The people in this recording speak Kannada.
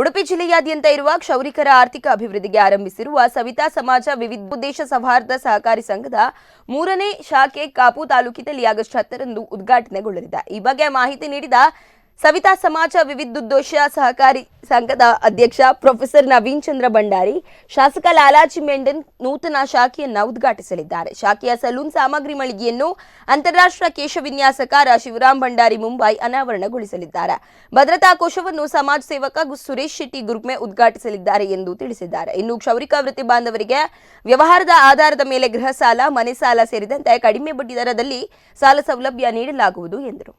ಉಡುಪಿ ಜಿಲ್ಲೆಯಾದ್ಯಂತ ಇರುವ ಕ್ಷೌರಿಕರ ಆರ್ಥಿಕ ಅಭಿವೃದ್ಧಿಗೆ ಆರಂಭಿಸಿರುವ ಸವಿತಾ ಸಮಾಜ ವಿವಿಧೋದ್ದೇಶ ಸೌಹಾರ್ದ ಸಹಕಾರಿ ಸಂಘದ 3ನೇ ಶಾಖೆ ಕಾಪು ತಾಲೂಕಿನಲ್ಲಿ ಆಗಸ್ಟ್ 10ರಂದು ಉದ್ಘಾಟನೆಗೊಳ್ಳಲಿದೆ। ಈ ಬಗ್ಗೆ ಮಾಹಿತಿ ನೀಡಿದ ಸವಿತಾ ಸಮಾಜ ವಿವಿಧೋದ್ದೇಶ ಸಹಕಾರಿ ಸಂಘದ ಅಧ್ಯಕ್ಷ ಪ್ರೊಫೆಸರ್ ನವೀನ್ ಚಂದ್ರ ಭಂಡಾರಿ, ಶಾಸಕ ಲಾಲಾಜಿ ಮೆಂಡನ್ ನೂತನ ಶಾಖೆಯನ್ನು ಉದ್ಘಾಟಿಸಲಿದ್ದಾರೆ। ಶಾಖೆಯ ಸಲೂನ್ ಸಾಮಗ್ರಿ ಮಳಿಗೆಯನ್ನು ಅಂತಾರಾಷ್ಟ್ರೀಯ ಕೇಶ ವಿನ್ಯಾಸಕಾರ ಶಿವರಾಮ್ ಭಂಡಾರಿ ಮುಂಬೈ ಅನಾವರಣಗೊಳಿಸಲಿದ್ದಾರೆ। ಭದ್ರತಾ ಕೋಶವನ್ನು ಸಮಾಜ ಸೇವಕ ಸುರೇಶ್ ಶೆಟ್ಟಿ ಗುರ್ಮೆ ಉದ್ಘಾಟಿಸಲಿದ್ದಾರೆ ಎಂದು ತಿಳಿಸಿದ್ದಾರೆ। ಇನ್ನು ಕ್ಷೌರಿಕ ವೃತ್ತಿ ಬಾಂಧವರಿಗೆ ವ್ಯವಹಾರದ ಆಧಾರದ ಮೇಲೆ ಗೃಹ ಸಾಲ, ಮನೆ ಸಾಲ ಸೇರಿದಂತೆ ಕಡಿಮೆ ಬಡ್ಡಿ ದರದಲ್ಲಿ ಸಾಲ ಸೌಲಭ್ಯ ನೀಡಲಾಗುವುದು ಎಂದರು।